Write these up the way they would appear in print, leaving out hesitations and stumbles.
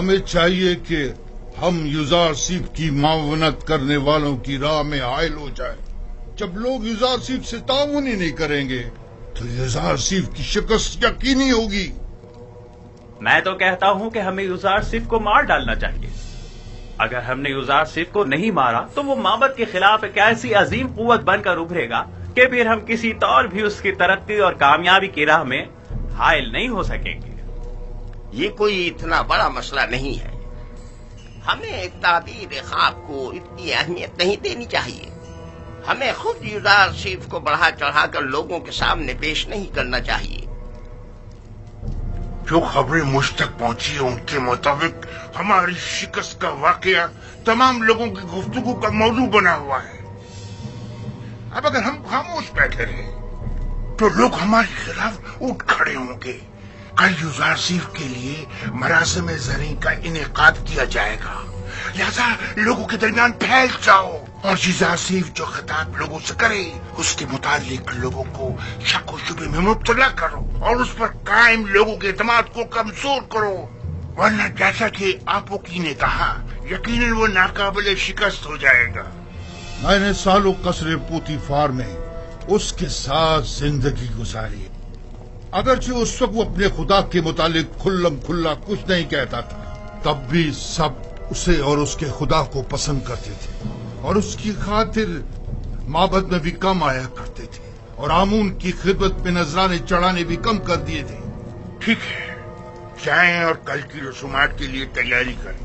ہمیں چاہیے کہ ہم یوزارسیف کی معاونت کرنے والوں کی راہ میں حائل ہو جائیں۔ جب لوگ یوزارسیف سے تعاون ہی نہیں کریں گے تو یوزارسیف کی شکست یقینی ہوگی۔ میں تو کہتا ہوں کہ ہمیں یوزارسیف کو مار ڈالنا چاہیے۔ اگر ہم نے یوزارسیف کو نہیں مارا تو وہ معبد کے خلاف ایک ایسی عظیم قوت بن کر ابھرے گا کہ پھر ہم کسی طور بھی اس کی ترقی اور کامیابی کی راہ میں حائل نہیں ہو سکیں گے۔ یہ کوئی اتنا بڑا مسئلہ نہیں ہے، ہمیں تعبیر خواب کو اتنی اہمیت نہیں دینی چاہیے۔ ہمیں خود یوزارسیف کو بڑھا چڑھا کر لوگوں کے سامنے پیش نہیں کرنا چاہیے۔ جو خبریں مجھ تک پہنچی ہیں ان کے مطابق ہماری شکست کا واقعہ تمام لوگوں کی گفتگو کا موضوع بنا ہوا ہے۔ اب اگر ہم خاموش بیٹھے رہے تو لوگ ہمارے خلاف اٹھ کھڑے ہوں گے۔ کل یوزارسیف کے لیے مراسم زرعی کا انعقاد کیا جائے گا، لہذا لوگوں کے درمیان پھیل جاؤ اور یوزارسیف جو خطاب لوگوں سے کرے اس کے متعلق لوگوں کو شک و شبے میں مبتلا کرو اور اس پر قائم لوگوں کے اعتماد کو کمزور کرو، ورنہ جیسا کہ آپوکی نے کہا یقیناً وہ ناقابل شکست ہو جائے گا۔ میں نے سالوں قصر پوتیفار میں اس کے ساتھ زندگی گزاری، اگرچہ اس وقت وہ اپنے خدا کے متعلق کھلم کھلا کچھ نہیں کہتا تھا، تب بھی سب اسے اور اس کے خدا کو پسند کرتے تھے اور اس کی خاطر معبد میں بھی کم آیا کرتے تھے اور آمون کی خدمت میں نذرانے چڑھانے بھی کم کر دیے تھے۔ ٹھیک ہے، جائیں اور کل کی رسومات کے لیے تیاری کریں۔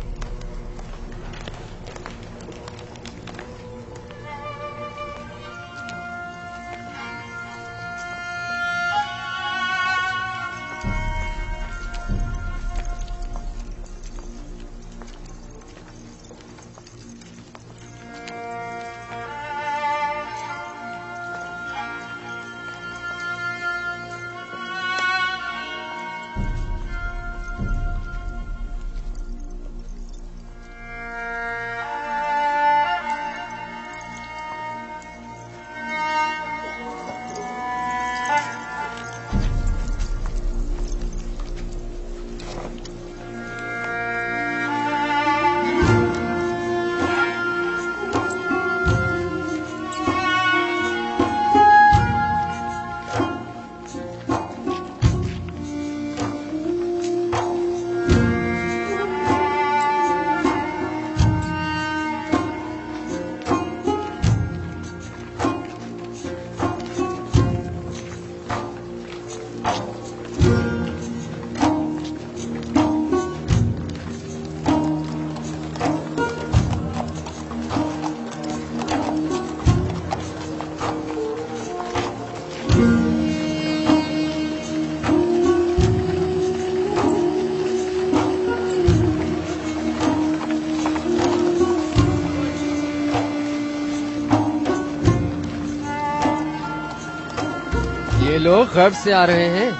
یہ لوگ غرب سے آ رہے ہیں،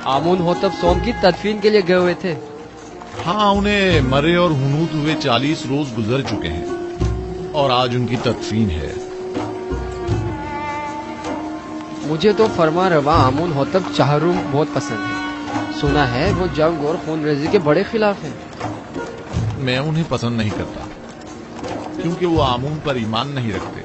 آمون ہوتب سوم کی تدفین کے لیے گئے ہوئے تھے۔ ہاں، انہیں مرے اور ہنوت ہوئے 40 روز گزر چکے ہیں اور آج ان کی تدفین ہے۔ مجھے تو فرما روا آمون ہوتب چہروم بہت پسند ہے، سنا ہے وہ جنگ اور خون ریزی کے بڑے خلاف ہیں۔ میں انہیں پسند نہیں کرتا کیونکہ وہ آمون پر ایمان نہیں رکھتے۔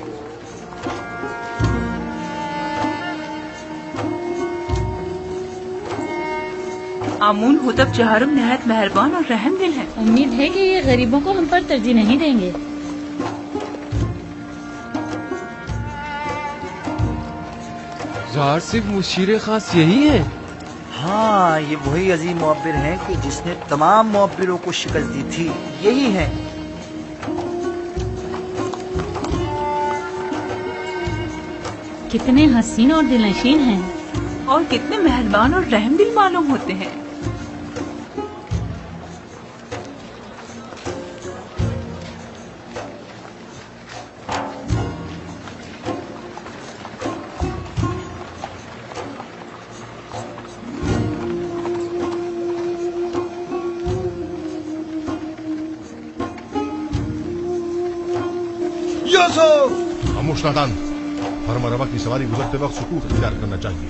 آمون ہوتب چہارم نہایت مہربان اور رحم دل ہے۔ امید ہے کہ یہ غریبوں کو ہم پر ترجیح نہیں دیں گے۔ ظاہر صرف مشیر خاص یہی ہے؟ ہاں، یہ وہی عظیم معبر ہیں کہ جس نے تمام معبروں کو شکست دی تھی، یہی ہیں۔ کتنے حسین اور دلنشین ہیں اور کتنے مہربان اور رحم دل معلوم ہوتے ہیں۔ خاموش نادان، فرما روا کی سواری گزرتے وقت سکوت اختیار کرنا چاہیے۔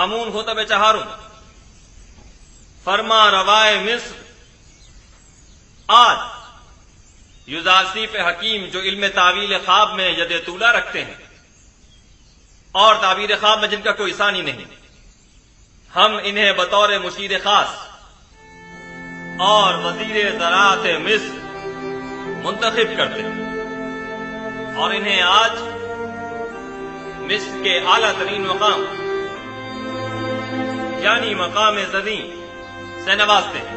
आमून होतब चहारुम फरमा रवाए मिस्र, आज युजासीफ हकीम जो इल्म तावील ख्वाब में यद तूला रखते हैं और ताबीर ख्वाब में जिनका कोई सानी नहीं, हम इन्हें बतौर मुशीर खास और वजीर ज़राअत मिस्र मुंतखब करते हैं और इन्हें आज मिस्र के आला तरीन मकाम यानी मकाम ज़दी से नवाजते हैं।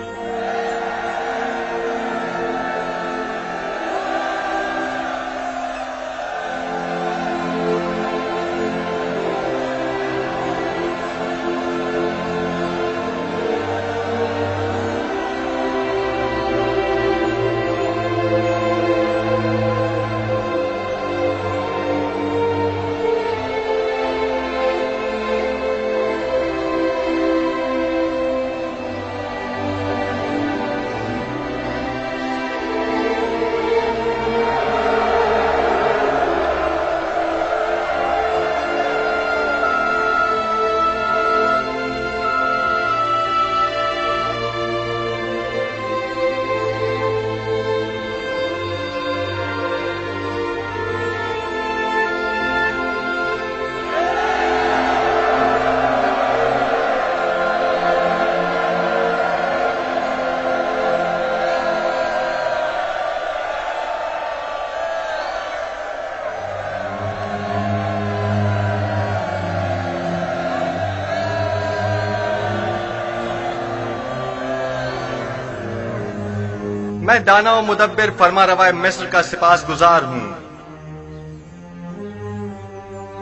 मैं दाना व मुदब्बिर फरमा रवाए मिस्र का सिपास गुजार हूं।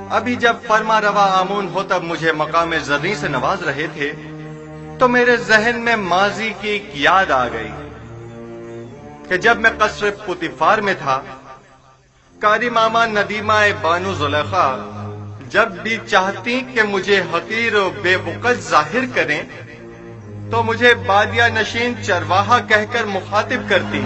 अभी जब फरमा रवा आमून होतब मुझे मकाम ज़र्री से नवाज रहे थे तो मेरे जहन में माजी की एक याद आ गई कि जब मैं कसर पुतिफार में था, कारी मामा नदीमा बानू जुलेखा जब भी चाहती कि मुझे हकीर और बेवकत जाहिर करें तो मुझे बादिया नशीन चरवाहा कहकर मुखातिब करती।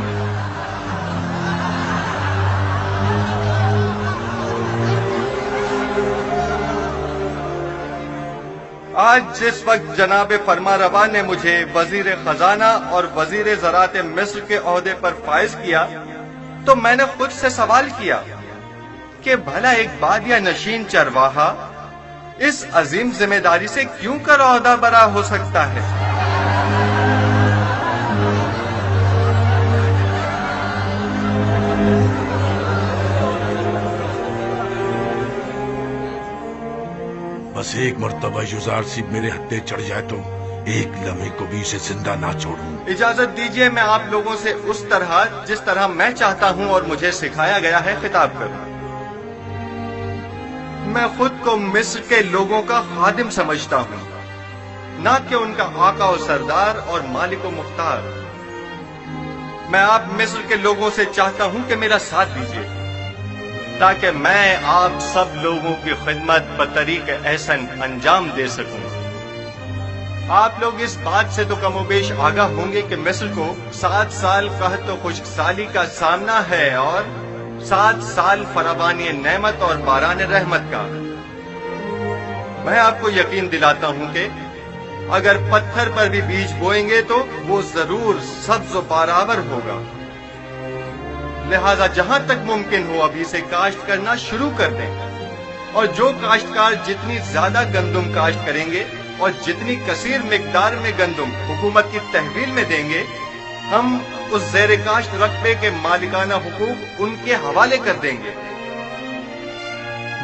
आज जिस वक्त जनाब फरमा रवा ने मुझे वजीर खजाना और वजीर ज़राअत मिस्र के ओहदे पर फाइज किया तो मैंने खुद से सवाल किया कि भला एक बादिया नशीन चरवाहा इस अजीम जिम्मेदारी से क्यों कर ओहदा बरा हो सकता है। बस एक मर्तबा युजार सिप मेरे हत्थे चढ़ जाए तो एक लम्हे को भी इसे जिंदा ना छोड़ूं। इजाजत दीजिए मैं आप लोगों से उस तरह जिस तरह मैं चाहता हूं और मुझे सिखाया गया है खिताब करूं। मैं खुद को मिस्र के लोगों का खादिम समझता हूं, ना कि उनका आका और सरदार और मालिक और मुख्तार। मैं आप मिस्र के लोगों से चाहता हूं कि मेरा साथ दीजिए ताकि मैं आप सब लोगों की खिदमत बतरीक एहसन अंजाम दे सकूं। आप लोग इस बात से तो कमोबेश आगाह होंगे कि मिस्र को 7 साल कहत तो खुशकसाली का सामना है और 7 साल फरावानी नेमत और बारान रहमत का। मैं आपको यकीन दिलाता हूं कि अगर पत्थर पर भी बीज बोएंगे तो वो जरूर सब्ज और बारावर होगा। लिहाजा जहां तक मुमकिन हो अभी से काश्त करना शुरू कर दें और जो काश्तकार जितनी ज्यादा गंदुम काश्त करेंगे और जितनी कसीर मिकदार में गंदुम हुकूमत की तहवील में देंगे, हम उस ज़ेर काश्त रकबे के मालिकाना हुकूक उनके हवाले कर देंगे।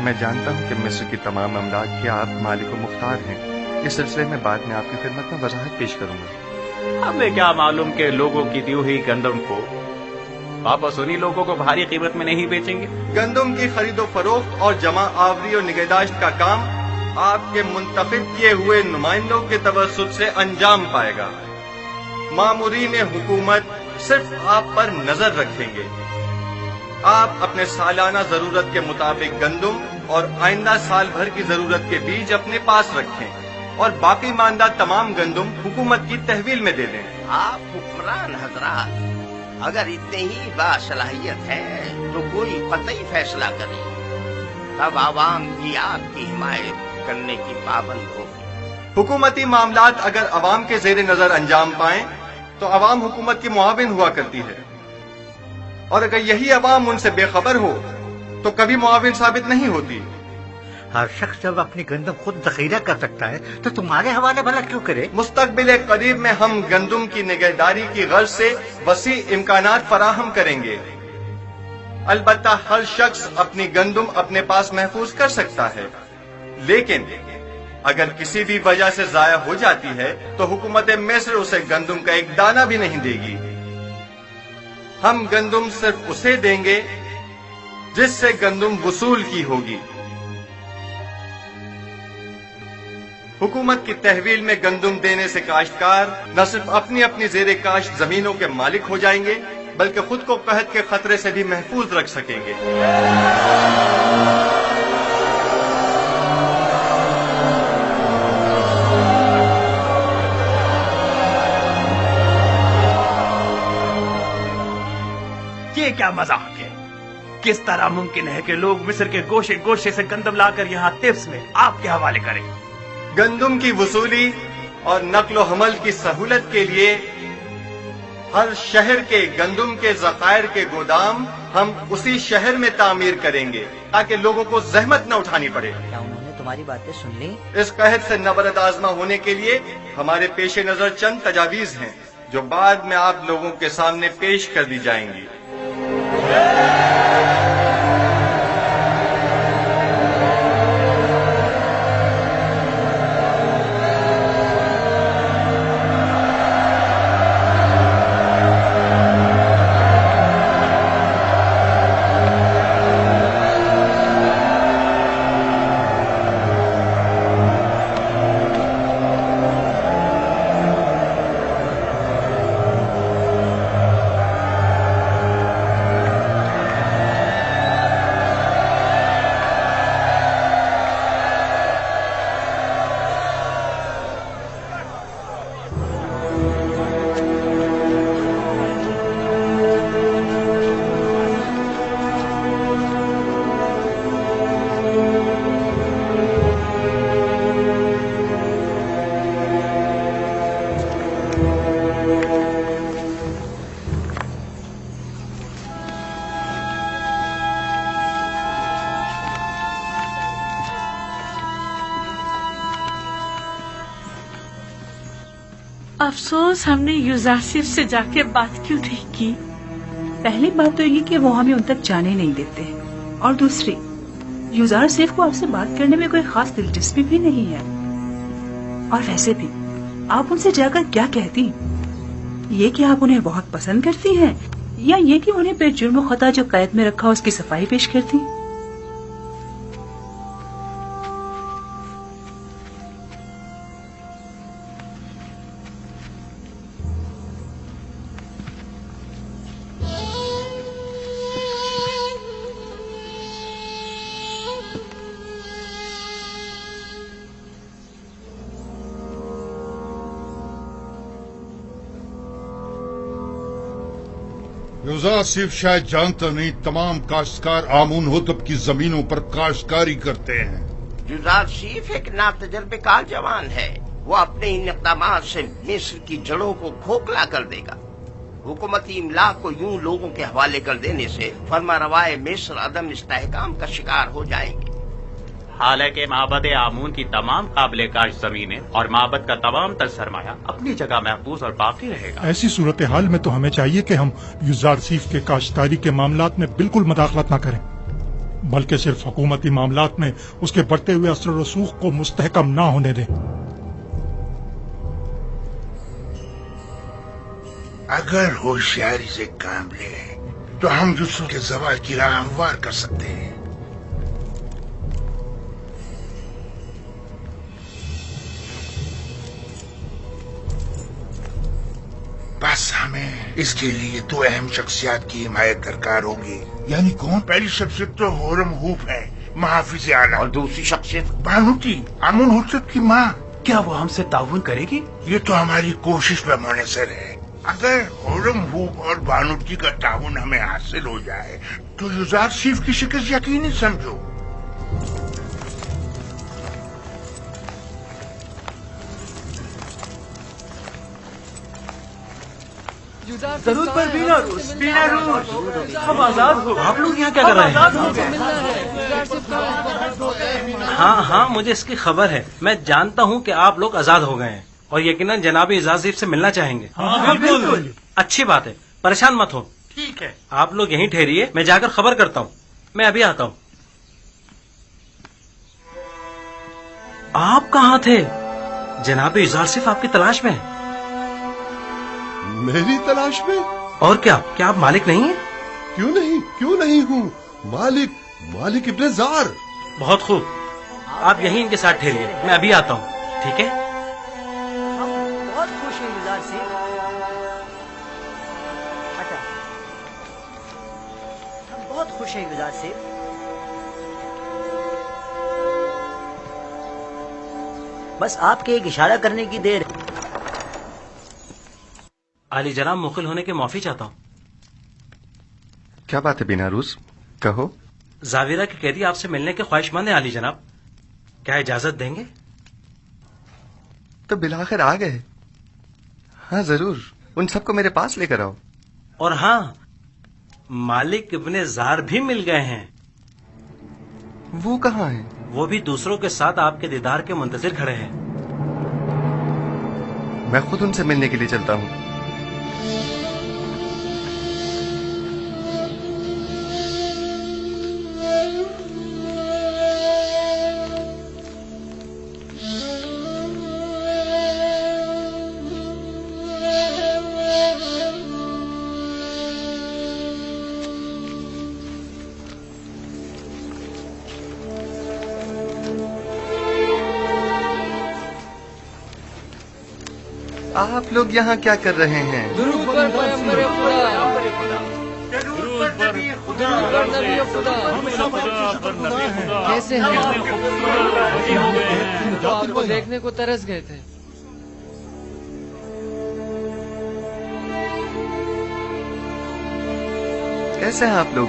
मैं जानता हूं कि मिस्र की तमाम अमलाक के आप मालिक व मुख्तार हैं। इस सिलसिले में बाद में आपकी खिदमत में वजाहत पेश करूंगा। हमें क्या मालूम कि लोगों की दी हुई गंदम को वापस उन्हीं लोगों को भारी कीमत में नहीं बेचेंगे। गंदम की खरीदो फरोख्त और जमा आवरी और निगहदाश्त का काम आपके मुंतखब किए हुए नुमाइंदों के तवस्सुत से अंजाम पाएगा। मामूरीन हुकूमत सिर्फ आप पर नजर रखेंगे। आप अपने सालाना जरूरत के मुताबिक गंदम और आइंदा साल भर की जरूरत के बीज अपने पास रखें और बाकी मानदा तमाम गंदम हुकूमत की तहवील में दे दें। आप हुक्मरान हजरात अगर इतने ही बासलाहियत है तो कोई कतई फैसला करें, तब आवाम भी आपकी हिमायत करने की पाबंद होगी। حکومتی معاملات اگر عوام کے زیر نظر انجام پائیں تو عوام حکومت کی معاون ہوا کرتی ہے، اور اگر یہی عوام ان سے بے خبر ہو تو کبھی معاون ثابت نہیں ہوتی۔ ہر شخص جب اپنی گندم خود ذخیرہ کر سکتا ہے تو تمہارے حوالے بھلا کیوں کرے؟ مستقبل قریب میں ہم گندم کی نگہداری کی غرض سے وسیع امکانات فراہم کریں گے۔ البتہ ہر شخص اپنی گندم اپنے پاس محفوظ کر سکتا ہے، لیکن اگر کسی بھی وجہ سے ضائع ہو جاتی ہے تو حکومت مصر اسے گندم کا ایک دانہ بھی نہیں دے گی۔ ہم گندم صرف اسے دیں گے جس سے گندم وصول کی ہوگی۔ حکومت کی تحویل میں گندم دینے سے کاشتکار نہ صرف اپنی اپنی زیر کاشت زمینوں کے مالک ہو جائیں گے بلکہ خود کو قحط کے خطرے سے بھی محفوظ رکھ سکیں گے۔ یہ کیا مذاق ہے؟ کس طرح ممکن ہے کہ لوگ مصر کے گوشے گوشے سے گندم لا کر یہاں تبس میں آپ کے حوالے کریں؟ گندم کی وصولی اور نقل و حمل کی سہولت کے لیے ہر شہر کے گندم کے ذخائر کے گودام ہم اسی شہر میں تعمیر کریں گے تاکہ لوگوں کو زحمت نہ اٹھانی پڑے۔ کیا انہوں نے تمہاری باتیں سن لی؟ اس قحط سے نبرد آزما ہونے کے لیے ہمارے پیش نظر چند تجاویز ہیں جو بعد میں آپ لوگوں کے سامنے پیش کر دی جائیں گی۔ افسوس ہم نے یوزارسیف سے جا کے بات کیوں نہیں کی۔ پہلی بات تو یہ کہ وہ ہمیں ان تک جانے نہیں دیتے، اور دوسری یوزارسیف کو آپ سے بات کرنے میں کوئی خاص دلچسپی بھی نہیں ہے۔ اور ویسے بھی آپ ان سے جا کر کیا کہتی؟ یہ کہ آپ انہیں بہت پسند کرتی ہیں، یا یہ کہ انہیں بے جرم و خطا جو قید میں رکھا اس کی صفائی پیش کرتی؟ یوزارسیف شاید جانتا نہیں تمام کاشتکار آمون ہوتب کی زمینوں پر کاشتکاری کرتے ہیں۔ یوزارسیف ایک ناتجربہ کار جوان ہے، وہ اپنے ان اقدامات سے مصر کی جڑوں کو کھوکھلا کر دے گا۔ حکومتی املاک کو یوں لوگوں کے حوالے کر دینے سے فرما روائے مصر عدم استحکام کا شکار ہو جائیں گے۔ حالانکہ معبد آمون کی تمام قابل کاشت زمینیں اور معبد کا تمام تر سرمایہ اپنی جگہ محفوظ اور باقی رہے گا۔ ایسی صورتحال میں تو ہمیں چاہیے کہ ہم یوزارسیف کے کاشتکاری کے معاملات میں بالکل مداخلت نہ کریں، بلکہ صرف حکومتی معاملات میں اس کے بڑھتے ہوئے اثر و رسوخ کو مستحکم نہ ہونے دیں۔ اگر ہوشیاری سے کام لیں تو ہم یوسف کے زوال کی راہ ہموار کر سکتے ہیں۔ بس ہمیں اس کے لیے دو اہم شخصیات کی حمایت درکار ہوگی۔ یعنی کون؟ پہلی شخصیت تو ہورم ہوپ ہے، محافظ اعلیٰ، اور دوسری شخصیت بانوتی آمون ہوتب کی ماں۔ کیا وہ ہم سے تعاون کرے گی؟ یہ تو ہماری کوشش پہ منحصر ہے۔ اگر ہورم ہوپ اور بانوتی کا تعاون ہمیں حاصل ہو جائے تو یوزارسیف کی شکست یقینی سمجھو۔ ضرور پر بینا روز ہم آزاد ہو. آپ لوگ یہاں کیا کر رہے ہیں؟ ہاں مجھے اس کی خبر ہے. میں جانتا ہوں کہ آپ لوگ آزاد ہو گئے ہیں اور یقیناً جناب اعزاز صیب سے ملنا چاہیں گے. بالکل اچھی بات ہے. پریشان مت ہو. ٹھیک ہے آپ لوگ یہیں ٹھہریے. میں جا کر خبر کرتا ہوں. میں ابھی آتا ہوں. آپ کہاں تھے؟ جناب اعزاز صیب آپ کی تلاش میں ہیں. میری تلاش میں؟ اور کیا آپ مالک نہیں ہیں؟ کیوں نہیں ہوں. مالک ابن زار. بہت خوب. آپ یہیں ان کے ساتھ ٹھہریے. میں ابھی آتا ہوں. ٹھیک ہے. ہم بہت خوش ہیں یزار سے. ہم بہت خوش ہیں یزار سے. بس آپ کے ایک اشارہ کرنے کی دیر. علی جناب مخل ہونے کے معافی چاہتا ہوں. کیا بات ہے بینا روز؟ کہو. زاویرہ کے قیدی آپ سے ملنے کے خواہش مند ہیں علی جناب. کیا اجازت دیں گے؟ تو بالآخر آ گئے. ہاں ضرور. ان سب کو میرے پاس لے کر آؤ. اور ہاں مالک ابن زار بھی مل گئے ہیں. وہ کہاں ہیں؟ وہ بھی دوسروں کے ساتھ آپ کے دیدار کے منتظر کھڑے ہیں. میں خود ان سے ملنے کے لیے چلتا ہوں. آپ لوگ یہاں کیا کر رہے ہیں؟ درود پر پیغمبر خدا. کیسے ہیں آپ کو دیکھنے کو ترس گئے تھے. کیسے ہیں آپ لوگ؟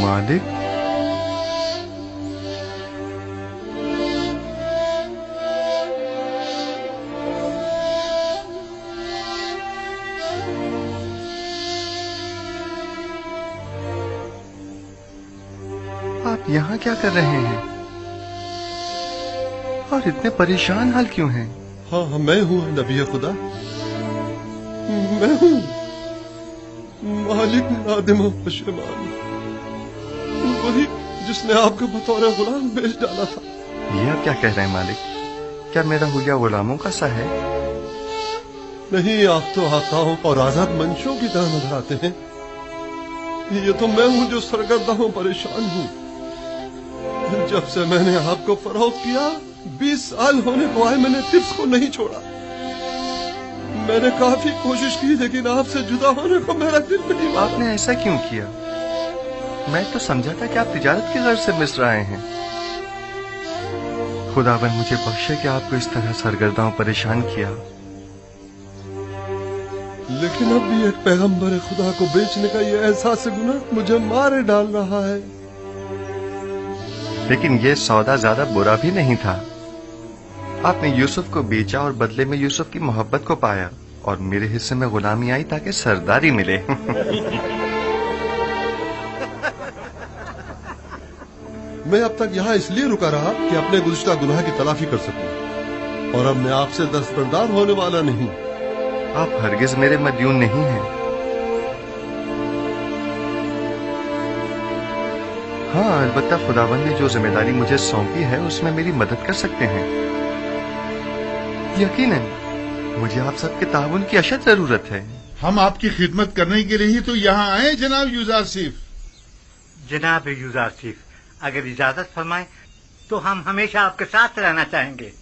مالک؟ آپ یہاں کیا کر رہے ہیں اور اتنے پریشان حال کیوں ہیں؟ ہاں میں ہوں نبی خدا. میں ہوں مالک نادم و پشیمان. وہی جس نے آپ کو بطور غلام بیچ ڈالا تھا. یہ آپ کیا کہہ رہے ہیں مالک؟ کیا میرا حلیہ غلاموں کا سا ہے؟ نہیں، آپ تو آقاؤں اور آزاد منشوں کی طرح نظر آتے ہیں. یہ تو میں ہوں جو سرگردہ ہوں، پریشان ہوں. جب سے میں نے آپ کو فروخت کیا 20 سال ہونے کو آئے، میں نے ٹپس کو نہیں چھوڑا. میں نے کافی کوشش کی لیکن آپ سے جدا ہونے کو میرا دل نہیں مانا. آپ نے ایسا کیوں کیا؟ میں تو سمجھا تھا کہ آپ تجارت کی غرض سے مصر آئے ہیں. خداوند مجھے بخشے کہ آپ کو اس طرح سرگردہ و پریشان کیا. لیکن اب بھی ایک پیغمبر خدا کو بیچنے کا یہ احساس گناہ مجھے مارے ڈال رہا ہے. لیکن یہ سودا زیادہ برا بھی نہیں تھا. آپ نے یوسف کو بیچا اور بدلے میں یوسف کی محبت کو پایا، اور میرے حصے میں غلامی آئی تاکہ سرداری ملے. میں اب تک یہاں اس لیے رکا رہا کہ اپنے گزشتہ گناہ کی تلافی کر سکوں، اور اب میں آپ سے دستبردار ہونے والا نہیں. آپ ہرگز میرے مدیون نہیں ہیں. ہاں البتہ خداوند نے جو ذمہ داری مجھے سونپی ہے اس میں میری مدد کر سکتے ہیں. یقیناً مجھے آپ سب کے تعاون کی اشد ضرورت ہے. ہم آپ کی خدمت کرنے کے لیے ہی تو یہاں آئے جناب یوزار صیف. जनाब यूजारशिफ, अगर इजाजत फरमाएं तो हम हमेशा आपके साथ रहना चाहेंगे।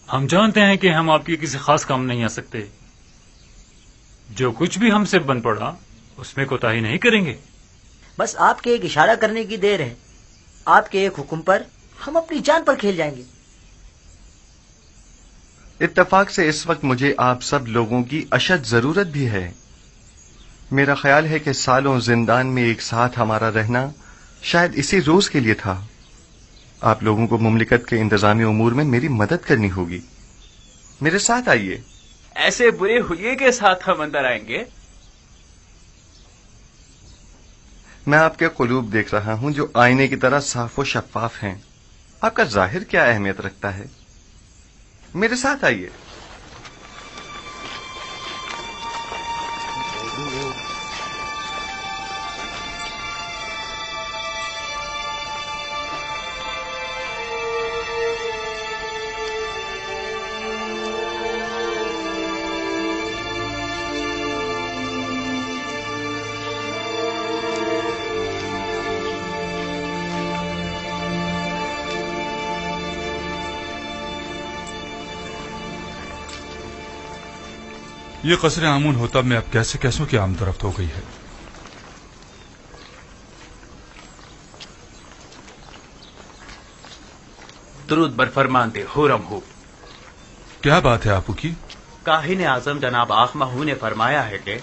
हम जानते हैं कि हम आपके किसी खास काम नहीं आ सकते। जो कुछ भी हमसे बन पड़ा उसमें कोताही नहीं करेंगे। बस आपके एक इशारा करने की देर है। आपके एक हुक्म पर हम अपनी जान पर खेल जाएंगे। इत्तेफाक से इस वक्त मुझे आप सब लोगों की अशद जरूरत भी है। मेरा ख्याल है कि सालों जिंदान में एक साथ हमारा रहना शायद इसी रोज के लिए था। आप लोगों को मुमलिकत के इंतजामी उमूर में मेरी मदद करनी होगी। मेरे साथ आइए। ऐसे बुरे हुए के साथ हम अंदर आएंगे? मैं आपके कुलूब देख रहा हूं जो आईने की तरह साफ व शफाफ हैं। आपका जाहिर क्या अहमियत रखता है? मेरे साथ आइए। ये कसर आमून होतब में अब कैसे कैसों की आमदरफ्त हो गई है। दुरूद बर फरमानदे हुरम हो। क्या बात है आपू की? काहिन आजम जनाब आखमहू ने फरमाया है कि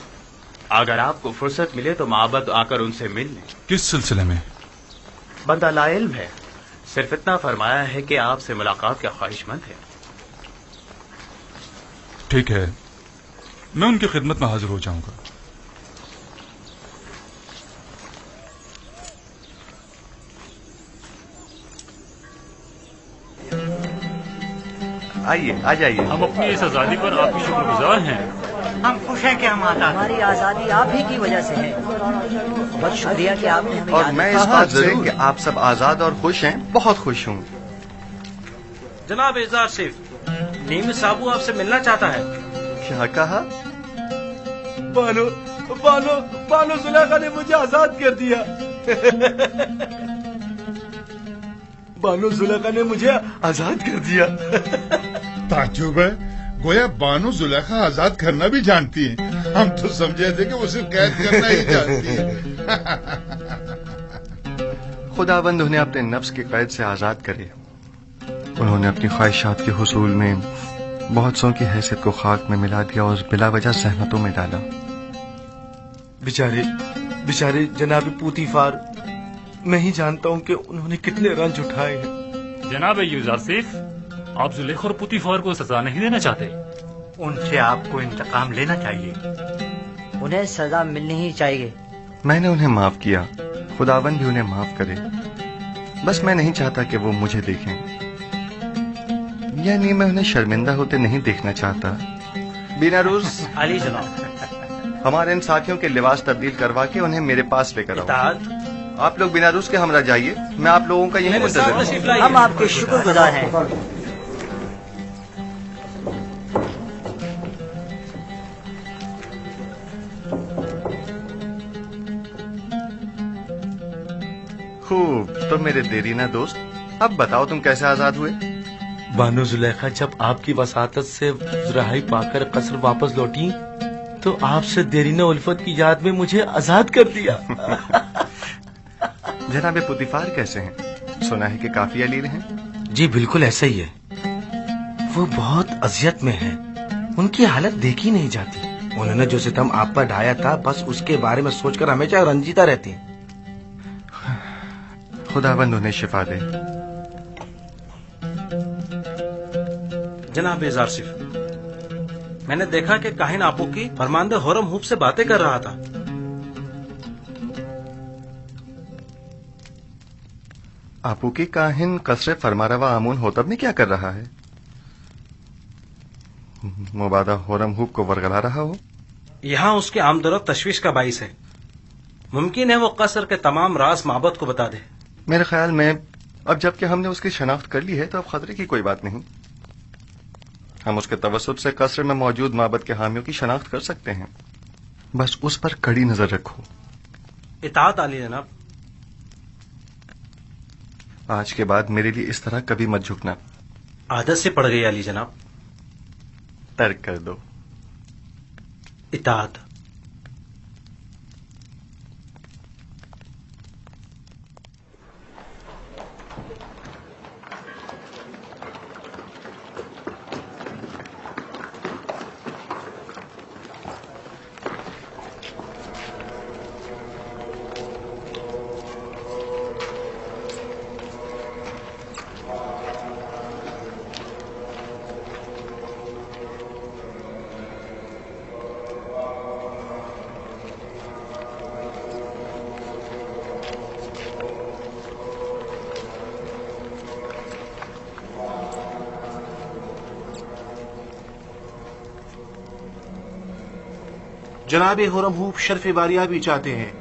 अगर आपको फुर्सत मिले तो माबद आकर उनसे मिल लें। किस सिलसिले में? बंदा लाइल्म है, सिर्फ इतना फरमाया है कि आपसे मुलाकात का ख्वाहिशमंद है। ठीक है, मैं उनकी खिदमत में हाजिर हो जाऊंगा। आइए, आ जाइए। हम अपनी इस आजादी पर आपकी शुक्रगुजार हैं। हम खुश हैं कि हम आजाद। हमारी आजादी आप ही की वजह से है। बहुत शुक्रिया कि आपने हमें और मैं इस बात से कि आप सब आजाद और खुश हैं बहुत खुश हूँ। जनाब इजारशिफ, नीम साबू आपसे मिलना चाहता है। क्या कहा? बानो बानो बानो जुलेखा ने मुझे आजाद कर दिया। बानो जुलेखा ने मुझे आजाद कर दिया। ताज्जुब है, गोया बानो जुलेखा आजाद करना भी जानती है। हम तो समझे थे कि वो सिर्फ कैद करना ही जानती है। खुदाबंद उन्हें अपने नफ्स की कैद से आजाद करे। उन्होंने अपनी ख्वाहिशात के हुसूल में बहुत सौ की हैसियत को खाक में मिला दिया और बिला वजह सहमतों में डाला। बेचारे बेचारे जनाब पूतीफार, मैं ही जानता हूँ कि उन्होंने कितने रंज उठाए हैं। जनाब यूजारशिफ, आप जुलेखा और पुतीफार को सजा नहीं देना चाहते? उनसे आपको इंतकाम लेना चाहिए। उन्हें सजा मिलनी ही चाहिए। मैंने उन्हें माफ किया, खुदाबंद भी उन्हें माफ करे। बस मैं नहीं चाहता कि वो मुझे देखें, यानी मैं उन्हें शर्मिंदा होते नहीं देखना चाहता। बिना रूस अली जनाब, हमारे इन साथियों के लिबास तब्दील करवा के उन्हें मेरे पास लेकर आओ। आप लोग बिना रूस के हमरा जाइए, मैं आप लोगों का यही मुंतज़िर हूं। हम आपके शुक्रगुजार हैं। खूब, तो मेरे देरीना दोस्त, अब बताओ तुम कैसे आजाद हुए? बानो जुलेखा जब आपकी वसातत से रहाई पाकर कसर वापस लौटी तो आपसे देरीना उल्फत की याद में मुझे आजाद कर दिया। जनाबे पुतीफार कैसे हैं? सुना है कि काफी अलील हैं। जी बिल्कुल ऐसा ही है। वो बहुत अजियत में है, उनकी हालत देखी नहीं जाती। उन्होंने जो सितम आप पर ढाया था, बस उसके बारे में सोचकर हमेशा रंजीता रहती हैं। खुदाबंद उन्हें शिफा दे। जनाब इजारशिफ, मैंने देखा कि काहिन आपू की फरमानदे हुरम हुब से बातें कर रहा था। आपू की काहिन कसरे फरमारवा आमून होतब में क्या कर रहा है? मुबादा हुरम हुब को वरगला रहा हो। यहाँ उसके आमदरत तशवीश का बाइस है। मुमकिन है वो कसर के तमाम राज माबद को बता दे। मेरे ख्याल में अब जबकि हमने उसकी शनाख्त कर ली है तो अब खतरे की कोई बात नहीं। हम उसके तवस्सुत से कसर में मौजूद माबद के हामियों की शनाख्त कर सकते हैं। बस उस पर कड़ी नजर रखो। इताअत आली जनाब। آج کے بعد میرے لیے اس طرح کبھی مت جھکنا. عادت سے پڑ گئی علی جناب. ترک کر دو. اطاعت. جناب خرم ہوپ شرف باریابی چاہتے ہیں.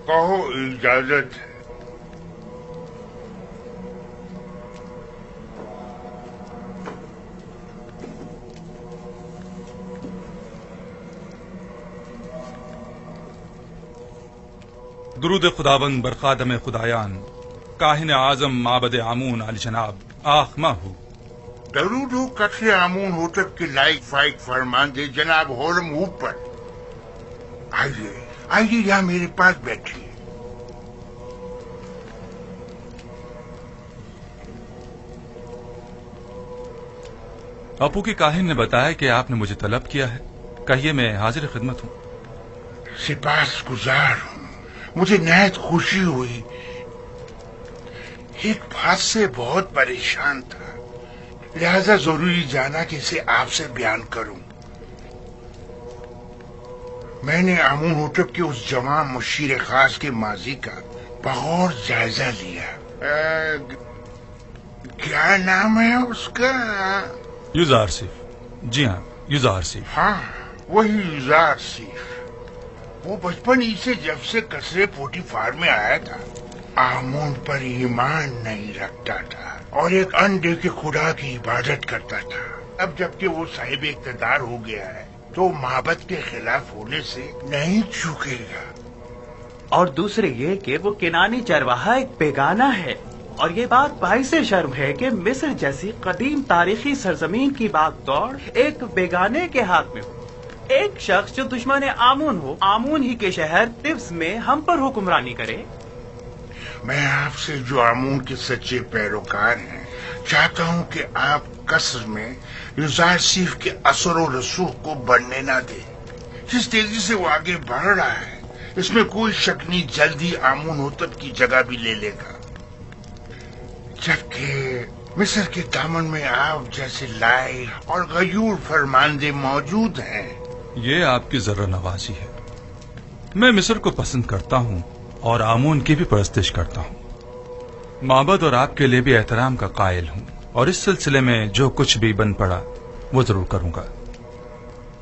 کہو اجازت ہے. درود خداوند بر خادم خدایان کاہن اعظم معبد آمون علی جناب آخمہ ہو. درود ہو قصر آمون ہوتب کے لائق فائق فرمان دے جناب خرم ہوپ پر. آئیے آئیے یہاں میرے پاس بیٹھیے. اپو کے کاہن نے بتایا کہ آپ نے مجھے طلب کیا ہے. کہیے میں حاضر خدمت ہوں. سپاس گزار ہوں. مجھے نہایت خوشی ہوئی. ایک بات سے بہت پریشان تھا لہذا ضروری جانا کہ اسے آپ سے بیان کروں. میں نے آمون ہوتب کے اس جوان مشیر خاص کے ماضی کا بغور جائزہ لیا. کیا نام ہے اس کا؟ یوزار سیف. جی ہاں یوزار سیف. ہاں وہی یوزار سیف. وہ بچپن ہی سے جب سے قصر پوٹیفار میں آیا تھا آمون پر ایمان نہیں رکھتا تھا اور ایک انڈے کے خدا کی عبادت کرتا تھا. اب جبکہ وہ صاحب اقتدار ہو گیا ہے تو معبد کے خلاف ہونے سے نہیں چوکے گا. اور دوسرے یہ کہ وہ کنانی چرواہا ایک بیگانہ ہے اور یہ بات باعث شرم ہے کہ مصر جیسی قدیم تاریخی سرزمین کی باغ دوڑ ایک بیگانے کے ہاتھ میں ہو. ایک شخص جو دشمن آمون ہو آمون ہی کے شہر طبس میں ہم پر حکمرانی کرے. میں آپ سے جو آمون کے سچے پیروکار ہیں چاہتا ہوں کہ آپ قصر میں یوزار سیف کے اثر و رسوخ کو بڑھنے نہ دیں. جس تیزی سے وہ آگے بڑھ رہا ہے اس میں کوئی شک نہیں جلدی آمون ہوتب کی جگہ بھی لے لے گا. جبکہ مصر کے دامن میں آپ جیسے لائق اور غیور فرماندے موجود ہیں. یہ آپ کی ذرہ نوازی ہے. میں مصر کو پسند کرتا ہوں اور آمون کی بھی پرستش کرتا ہوں. معبد اور آپ کے لیے بھی احترام کا قائل ہوں اور اس سلسلے میں جو کچھ بھی بن پڑا وہ ضرور کروں گا.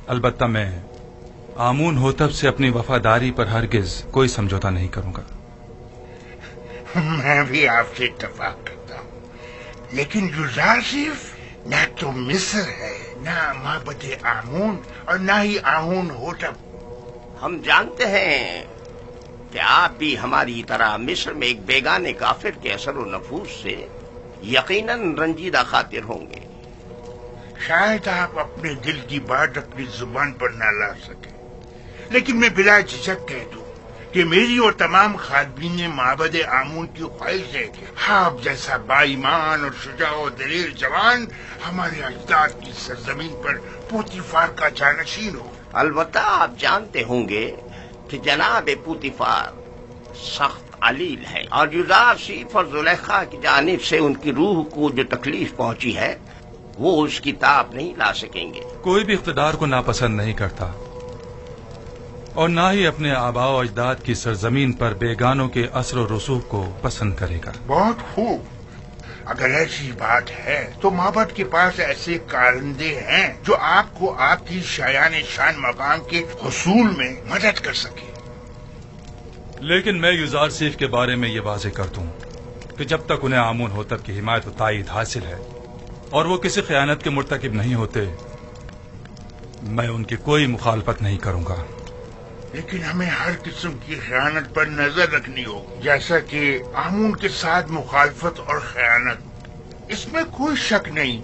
البتہ میں آمون ہوتب سے اپنی وفاداری پر ہرگز کوئی سمجھوتا نہیں کروں گا. میں بھی آپ سے اتفاق کرتا ہوں لیکن یوزار سیف نہ تو مصر ہے نہ معبد آمون اور نہ ہی آمون ہوتب. ہم جانتے ہیں کہ آپ بھی ہماری طرح مصر میں ایک بیگانے کافر کے اثر و نفوذ سے یقیناً رنجیدہ خاطر ہوں گے. شاید آپ اپنے دل کی بات اپنی زبان پر نہ لا سکیں لیکن میں بلا جھجک کہہ دوں کہ میری اور تمام خادمین معبد آمون کی خواہش ہے کہ آپ جیسا با ایمان اور شجاع و دلیر جوان ہمارے اجداد کی سرزمین پر پوتیفار کا جانشین ہو. البتہ آپ جانتے ہوں گے کہ جناب پوتیفار سخت علیل ہے اور یوزار سیف اور زلیخا کی جانب سے ان کی روح کو جو تکلیف پہنچی ہے وہ اس کی تاب نہیں لا سکیں گے. کوئی بھی اقتدار کو ناپسند نہیں کرتا اور نہ ہی اپنے آباء و اجداد کی سرزمین پر بیگانوں کے اثر و رسوخ کو پسند کرے گا. بہت خوب. اگر ایسی بات ہے تو معبد کے پاس ایسے کارندے ہیں جو آپ کو آپ کی شایان شان مقام کے حصول میں مدد کر سکے. لیکن میں یوزارسیف کے بارے میں یہ واضح کر دوں کہ جب تک انہیں آمون ہوتب کی حمایت و تائید حاصل ہے اور وہ کسی خیانت کے مرتکب نہیں ہوتے، میں ان کی کوئی مخالفت نہیں کروں گا۔ لیکن ہمیں ہر قسم کی خیانت پر نظر رکھنی ہوگی، جیسا کہ آمون کے ساتھ مخالفت اور خیانت، اس میں کوئی شک نہیں۔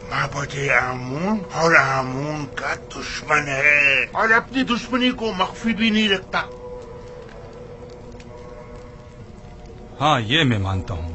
معبد آمون اور آمون کا دشمن ہے اور اپنی دشمنی کو مخفی بھی نہیں رکھتا۔ ہاں، یہ میں مانتا ہوں۔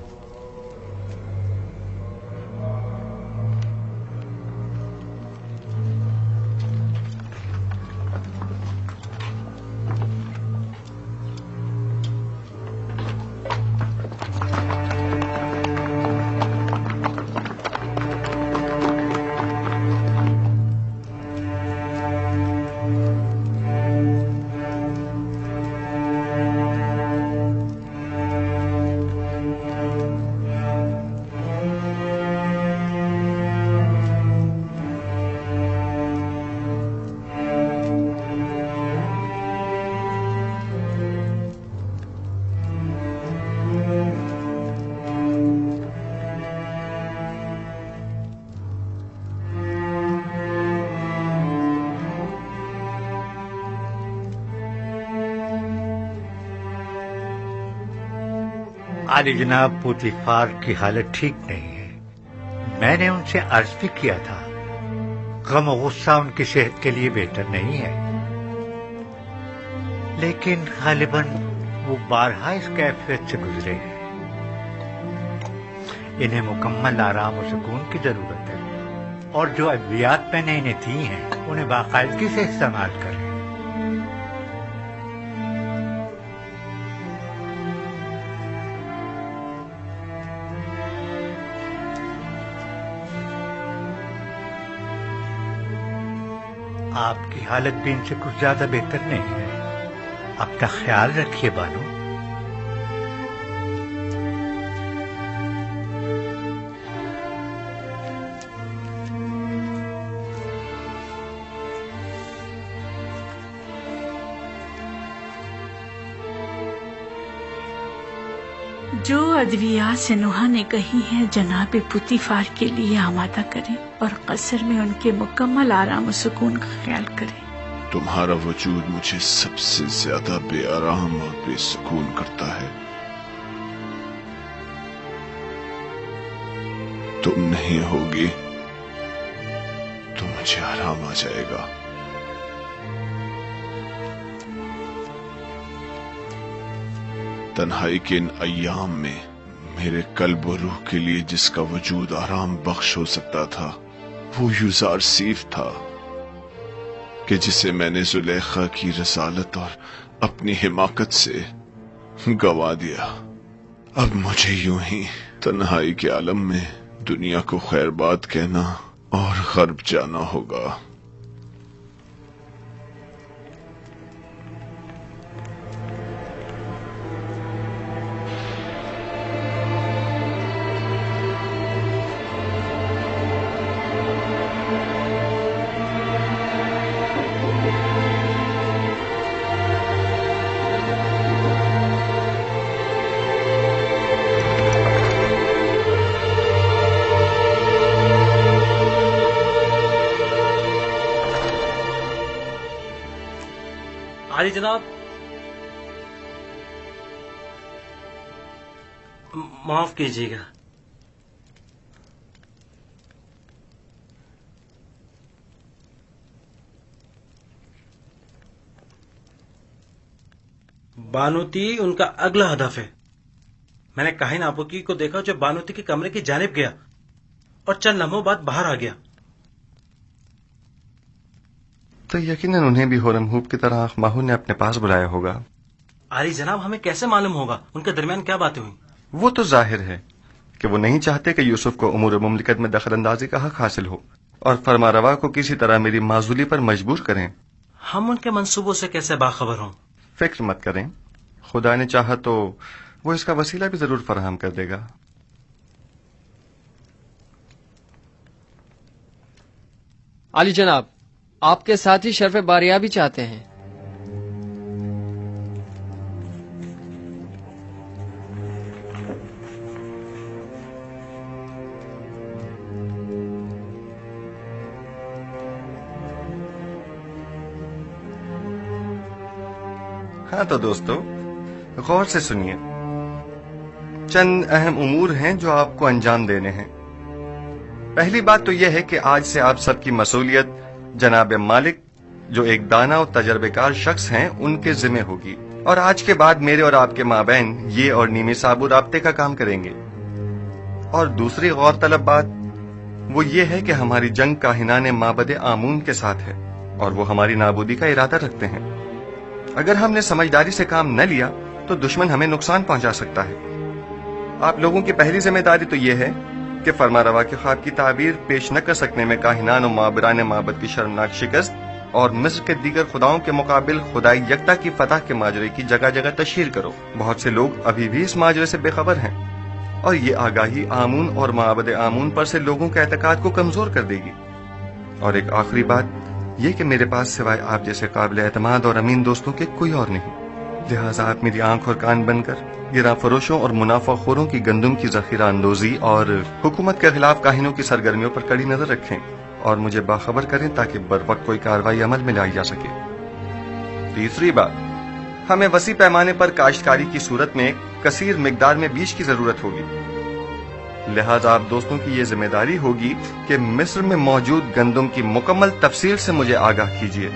عالی جناب، پوتیفار کی حالت ٹھیک نہیں ہے۔ میں نے ان سے عرض بھی کیا تھا، غم و غصہ ان کی صحت کے لیے بہتر نہیں ہے، لیکن غالباً وہ بارہا اس کیفیت سے گزرے ہیں۔ انہیں مکمل آرام و سکون کی ضرورت ہے، اور جو ادویات میں نے انہیں دی ہیں انہیں باقاعدگی سے استعمال کریں۔ آپ کی حالت بھی ان سے کچھ زیادہ بہتر نہیں ہے، اپنا خیال رکھیے بانو۔ جو ادویات سنوحا نے کہی ہیں جناب پوتیفار کے لیے آمادہ کریں اور قصر میں ان کے مکمل آرام و سکون کا خیال کریں۔ تمہارا وجود مجھے سب سے زیادہ بے آرام اور بے سکون کرتا ہے۔ تم نہیں ہوگی تو مجھے آرام آ جائے گا۔ تنہائی کے ان ایام میں میرے قلب و روح کے لیے جس کا وجود آرام بخش ہو سکتا تھا وہ یوزارسیف تھا، کہ جسے میں نے زلیخا کی رسالت اور اپنی حماقت سے گوا دیا۔ اب مجھے یوں ہی تنہائی کے عالم میں دنیا کو خیر بات کہنا اور غرب جانا ہوگا۔ عالی جناب، معاف کیجیے گا۔ بانوتی ان کا اگلا ہدف ہے۔ میں نے کاہن آبوکی کو دیکھا جو بانوتی کے کمرے کی جانب گیا اور چند لمحوں بعد باہر آ گیا۔ تو یقیناً انہیں بھی ہورم ہوپ کی طرح ماہو نے اپنے پاس بلایا ہوگا۔ عالی جناب، ہمیں کیسے معلوم ہوگا ان کے درمیان کیا باتیں ہوئی؟ وہ تو ظاہر ہے کہ وہ نہیں چاہتے کہ یوسف کو امور مملکت میں دخل اندازی کا حق حاصل ہو اور فرما روا کو کسی طرح میری معزولی پر مجبور کریں۔ ہم ان کے منصوبوں سے کیسے باخبر ہوں؟ فکر مت کریں، خدا نے چاہا تو وہ اس کا وسیلہ بھی ضرور فراہم کر دے گا۔ عالی جناب، آپ کے ساتھ ہی شرف باریابی چاہتے ہیں۔ हाँ तो दोस्तों, गौर से सुनिए। चंद अहम उमूर हैं जो आपको अंजाम देने हैं। पहली बात तो यह है कि आज से आप सबकी मसूलियत जनाब मालिक, जो एक दाना और तजर्बेकार शख्स हैं, उनके जिम्मे होगी। और आज के बाद मेरे और आपके माबैन ये और नीमी साबु राब्ते का काम करेंगे। और दूसरी गौर तलब बात वो ये है कि हमारी जंग काहिनाने माबद आमून के साथ है और वो हमारी नाबूदी का इरादा रखते हैं। अगर हमने समझदारी से काम न लिया तो दुश्मन हमें नुकसान पहुंचा सकता है। आप लोगों की पहली जिम्मेदारी तो ये है कि फरमारवा के ख्वाब की ताबीर पेश न कर सकने में काहिनान और माबरान माबद की शर्मनाक शिकस्त और मिस्र के दीगर खुदाओं के मुकाबिल खुदाई यकता की फतह के माजरे की जगह जगह तशहीर करो। बहुत से लोग अभी भी इस माजरे से बेखबर हैं और ये आगाही आमून और माबद आमून पर से लोगों के एतकाद को कमजोर कर देगी। और एक आखिरी बात ये कि मेरे पास सिवाय आप जैसे काबिल एतमाद और अमीन दोस्तों के कोई और नहीं। लिहाजा आप मेरी आंख और कान बनकर गिरा फरोशों और मुनाफाखोरों की गंदुम की जखीरा अंदोजी और हुकूमत के खिलाफ काहिनों की सरगर्मियों पर कड़ी नजर रखें और मुझे बाखबर करें ताकि बर वक्त कोई कार्रवाई अमल में लाई जा सके। तीसरी बात, हमें वसी पैमाने पर काश्तकारी की सूरत में कसीर मिकदार में बीज की जरूरत होगी। लिहाजा आप दोस्तों की ये जिम्मेदारी होगी कि मिस्र में मौजूद गंदुम की मुकम्मल तफसील से मुझे आगाह कीजिए।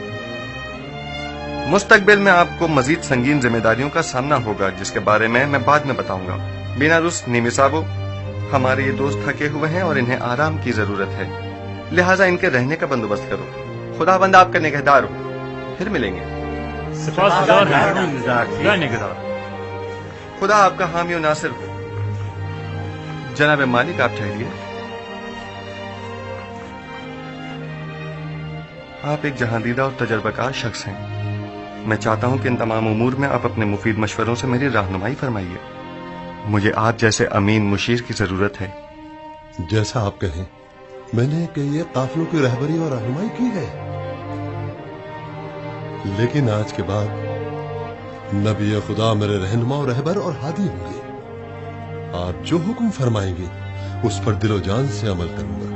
मुस्तकबिल में आपको मजीद संगीन जिम्मेदारियों का सामना होगा जिसके बारे में मैं बाद में बताऊंगा। बिना रुस नीमी साबो, हमारे ये दोस्त थके हुए हैं और इन्हें आराम की जरूरत है, लिहाजा इनके रहने का बंदोबस्त करो। खुदाबंद आपका निगहदार हो। फिर मिलेंगे। खुदा आपका हामी और नासिर हो। जनाब मालिक, आप ठहरिए। आप एक जहांदीदा और तजर्बाकार शख्स हैं। मैं चाहता हूं कि इन तमाम उमूर में आप अपने मुफीद मशवरों से मेरी रहनुमाई फरमाइए। मुझे आप जैसे अमीन मुशीर की जरूरत है। जैसा आप कहें। मैंने कई काफिलों की रहबरी और रहनुमाई की है, लेकिन आज के बाद नबी खुदा मेरे रहनुमा और रहबर और हादी होंगे। आप जो हुक्म फरमाएंगे उस पर दिलो जान से अमल करूंगा।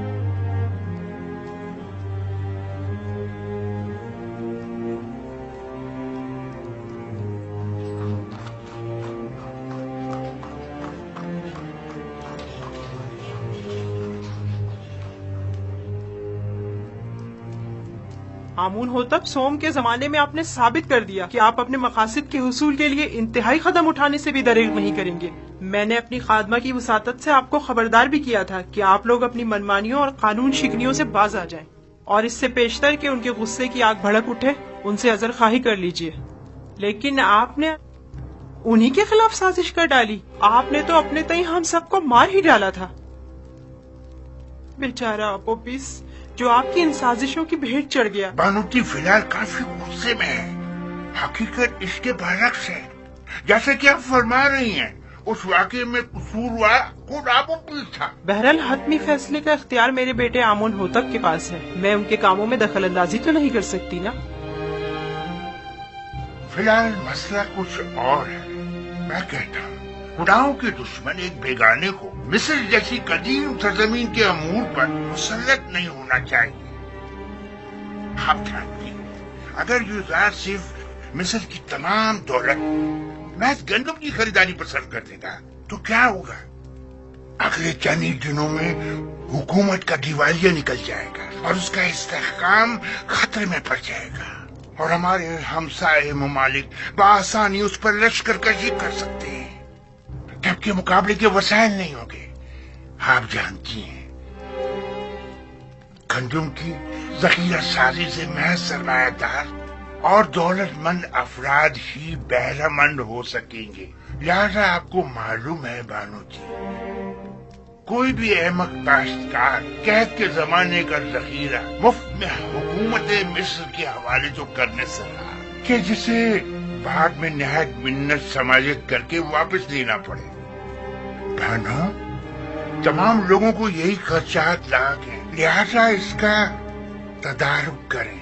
आमून होतब सोम के जमाने में आपने साबित कर दिया कि आप अपने मकासद के हुसूल के लिए इंतहाई कदम उठाने से भी दरेग नहीं करेंगे। मैंने अपनी खादमा की वसातत से आपको खबरदार भी किया था कि आप लोग अपनी मनमानियों और कानून शिकनियों से बाज आ जाएं, और इससे पेशतर के उनके गुस्से की आग भड़क उठे उनसे अजर खाही कर लीजिए। लेकिन आपने उन्हीं के खिलाफ साजिश कर डाली। आपने तो अपने तई हम सबको मार ही डाला था। बेचारा अपोपिस जो आपकी इन साजिशों की भेंट चढ़ गया। बानूती फिलहाल काफी गुस्से में है। हकीकत इसके बरक्स है। जैसे कि आप फरमा रही हैं, उस वाकये में कसूरवार खुद अपोपिस था। बहरहाल हतमी फैसले का इख्तियार मेरे बेटे आमून होतब के पास है। मैं उनके कामों में दखल अंदाजी तो नहीं कर सकती ना। फिलहाल मसला कुछ और है। मैं कहता हूँ खुदाओं के दुश्मन एक बेगाने को मिस्र जैसी कदीम सरजमीन के अमूर पर मुसल्लत नहीं होना चाहिए। आप जानती हैं, अगर यूज़ार सिर्फ मिस्र की तमाम दौलत महज गंदम की खरीदारी पर सर्व कर देगा तो क्या होगा? अगले चंद ही दिनों में हुकूमत का दिवालिया निकल जाएगा और उसका इस्तेहकाम खतरे में पड़ जाएगा और हमारे हमसाए ममालिक बआसानी उस पर लश्कर कशी कर सकते हैं, जबकि मुकाबले के वसाइल नहीं होंगे। आप जानती हैं, गंदम की जखीरा साजी से महज सरमायादार और दौलतमंद अफराद ही बहरामंद हो सकेंगे। लिहाजा आपको मालूम है बानो जी, कोई भी अहमक काश्तकार कैद के जमाने का जखीरा मुफ्त में हुकूमत मिस्र के हवाले तो करने से रहा कि जिसे बाद में निहायत मिन्नत समाजित करके वापस देना पड़े। भाना तमाम लोगों को यही खर्चात लाग है, लिहाजा इसका तदारुक करें।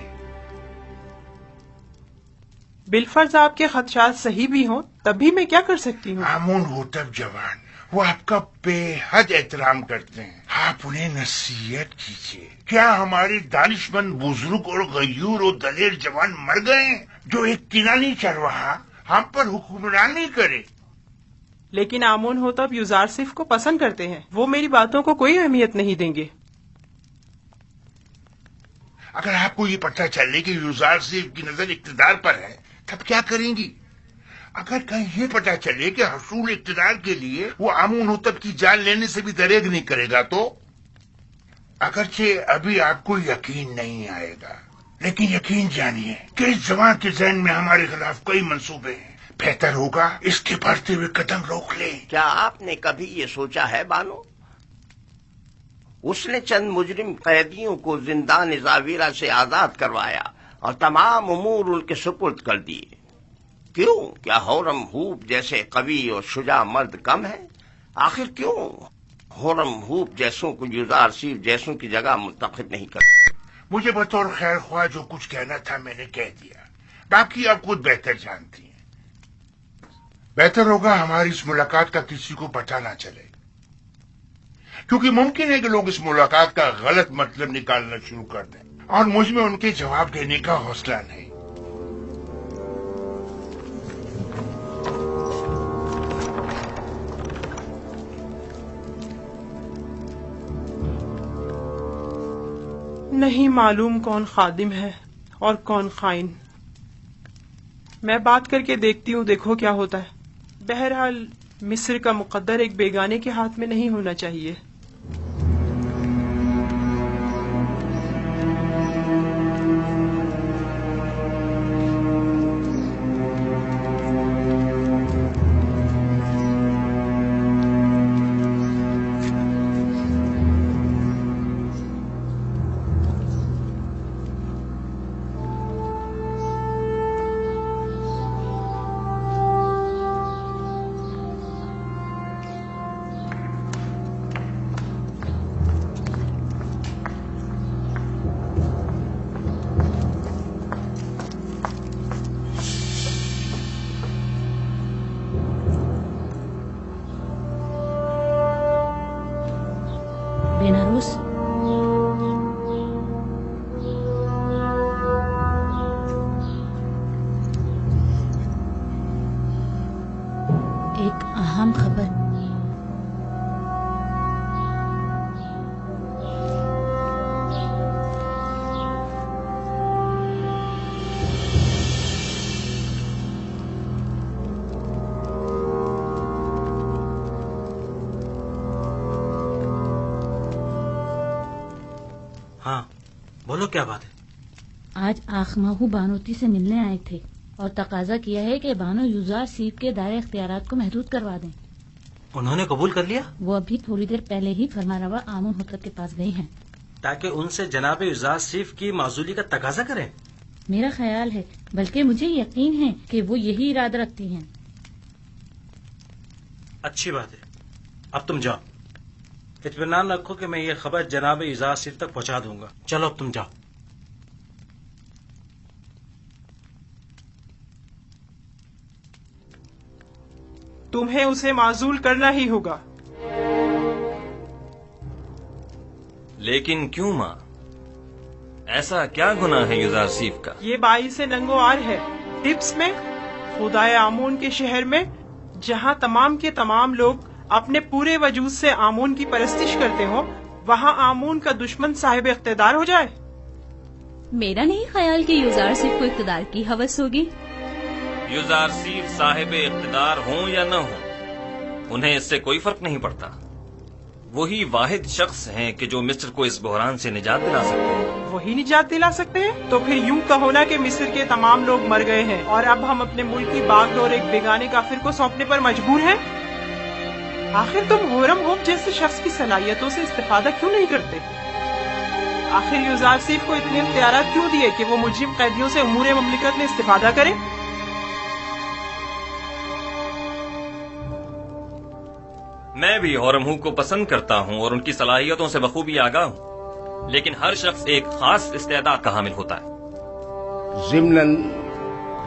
बिलफर्ज आपके खदशात सही भी हों तब भी मैं क्या कर सकती हूँ? आमून होतब जवान वो आपका बेहद एहतराम करते हैं। आप उन्हें नसीहत कीजिए। क्या हमारे दानिशमंद बुजुर्ग और गयूर और दलेर जवान मर गए जो एक किनानी चरवाहा हम पर हुक्मरानी करे। लेकिन आमोन होतब युजारसिफ को पसंद करते हैं, वो मेरी बातों को कोई अहमियत नहीं देंगे। अगर आपको ये पता चले कि युजारसिफ की नजर इक्तदार पर है तब क्या करेंगी? अगर कहीं ये पता चले कि हसूल इक्तदार के लिए वो आमोन होतब की जान लेने से भी दरेग नहीं करेगा तो? अगरचे अभी आपको यकीन नहीं आएगा, लेकिन यकीन जानिए कि इस जवान के ज़हन में हमारे खिलाफ कई मंसूबे हैं। बेहतर होगा इसके बढ़ते हुए कदम रोक ले। क्या आपने कभी ये सोचा है बानो, उसने चंद मुजरिम कैदियों को जिंदान जावीरा से आजाद करवाया और तमाम उमूर उनके सुपुर्द कर दिए। क्यों? क्या होरम हूप जैसे कवि और शुजा मर्द कम है? आखिर क्यों होरम हूप जैसों को युजारसिफ जैसों की जगह मुंतखब नहीं कर? मुझे बतौर खैर ख्वाह जो कुछ कहना था मैंने कह दिया, बाकी आप खुद बेहतर जानती हैं। बेहतर होगा हमारी इस मुलाकात का किसी को पता ना चले, क्योंकि मुमकिन है कि लोग इस मुलाकात का गलत मतलब निकालना शुरू कर दें और मुझ में उनके जवाब देने का हौसला नहीं। नहीं मालूम कौन खादिम है और कौन खाइन। मैं बात करके देखती हूँ, देखो क्या होता है। बहरहाल मिस्र का मुकद्दर एक बेगाने के हाथ में नहीं होना चाहिए। बेनारस एक अहम खबर। हाँ बोलो, क्या बात है? आज आखमाहू बानोती से मिलने आए थे और तकाजा किया है कि बानो युजारसिफ के दायरे इख्तियारात को महदूद करवा दें। उन्होंने कबूल कर लिया? वो अभी थोड़ी देर पहले ही फरमारवा आमोन होतब के पास गई हैं, ताकि उनसे जनाब युजारसिफ की माजूली का तकाजा करें। मेरा ख्याल है, बल्कि मुझे यकीन है कि वो यही इरादा रखती हैं। अच्छी बात है, अब तुम जाओ। इत्मीनान रखो कि मैं ये खबर जनाब युजारसिफ तक पहुंचा दूंगा। चलो अब तुम जाओ। तुम्हें उसे माजूल करना ही होगा। लेकिन क्यों माँ? ऐसा क्या गुनाह है युजारसिफ का? ये बाईस नंगोआर है टिप्स में, खुदाए आमोन के शहर में, जहाँ तमाम के तमाम लोग अपने पूरे वजूद से आमोन की परस्तिश करते हो, वहाँ आमोन का दुश्मन साहिब इख्तिदार हो जाए। मेरा नहीं ख्याल कि युजारसिफ को इख्तिदार की हवस होगी। युजारसिफ साहिब इख्तिदार हों या न हों, उन्हें इससे कोई फर्क नहीं पड़ता। वही वाहिद शख्स हैं कि जो मिस्र को इस बहरान से निजात दिला सकते हैं। वही निजात दिला सकते हैं? तो फिर यूं कहो ना कि मिस्र के तमाम लोग मर गए हैं और अब हम अपने मुल्क की बागडोर एक बेगाने काफिर को सौंपने पर मजबूर हैं। आखिर तुम होरम होप जैसे शख्स की सलाहियतों से इस्तेफादा क्यों नहीं करते? आखिर युजारसिफ को इतने इख्तियारात क्यों दिए कि वो मुजरिम कैदियों से उमूर ममलिकत में इस्तेफादा करे? मैं भी होरमहू को पसंद करता हूँ और उनकी सलाहियतों से बखूबी आगाह हूँ, लेकिन हर शख्स एक खास इस्तेदाद का हामिल होता है। ज़िम्नन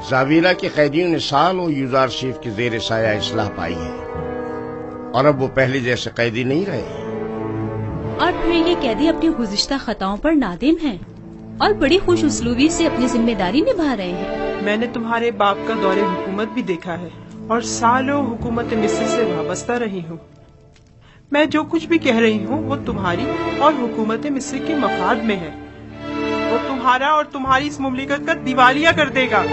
जावीरा के कैदियों ने सालों युजारसिफ के ज़ेर साया इस्लाह पाई है और अब वो पहले जैसे कैदी नहीं रहे। और फिर ये कैदी अपनी गुज़िश्ता खताओं पर नादिम हैं और बड़ी खुश उसलूबी से अपनी जिम्मेदारी निभा रहे हैं। میں نے تمہارے باپ کا دور حکومت بھی دیکھا ہے اور سالوں حکومت مصر سے وابستہ رہی ہوں. میں جو کچھ بھی کہہ رہی ہوں وہ تمہاری اور حکومت مصر کے مفاد میں ہے. وہ تمہارا اور تمہاری اس مملکت کا دیوالیہ کر دے گا.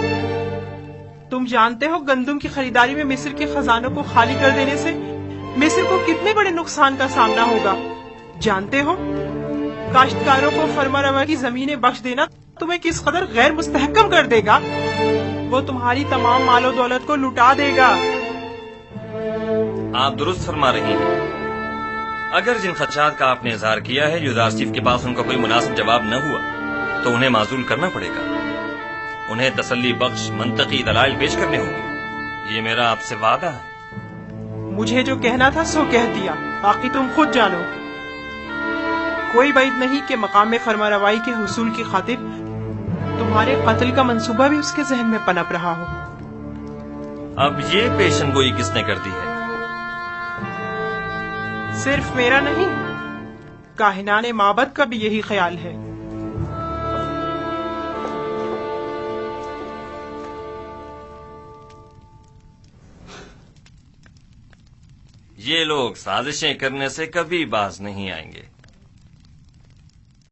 تم جانتے ہو گندم کی خریداری میں مصر کے خزانوں کو خالی کر دینے سے مصر کو کتنے بڑے نقصان کا سامنا ہوگا. جانتے ہو کاشتکاروں کو فرما روا کی زمینیں بخش دینا تمہیں کس قدر غیر مستحکم کر دے گا. وہ تمہاری تمام مال و دولت کو لٹا دے گا. آپ درست فرما رہی ہیں. اگر جن خدشات کا آپ نے اظہار کیا ہے یوزارسیف کے پاس ان کا کوئی مناسب جواب نہ ہوا تو انہیں معزول کرنا پڑے گا. انہیں تسلی بخش منطقی دلائل پیش کرنے ہوں گے. یہ میرا آپ سے وعدہ ہے. مجھے جو کہنا تھا سو کہہ دیا، باقی تم خود جانو. کوئی بعید نہیں کہ مقام فرما روائی کے حصول کی خاطر تمہارے قتل کا منصوبہ بھی اس کے ذہن میں پنپ رہا ہو. اب یہ پیشن گوئی کس نے کر دی ہے؟ صرف میرا نہیں، کاہنان معبد کا بھی یہی خیال ہے. یہ لوگ سازشیں کرنے سے کبھی باز نہیں آئیں گے.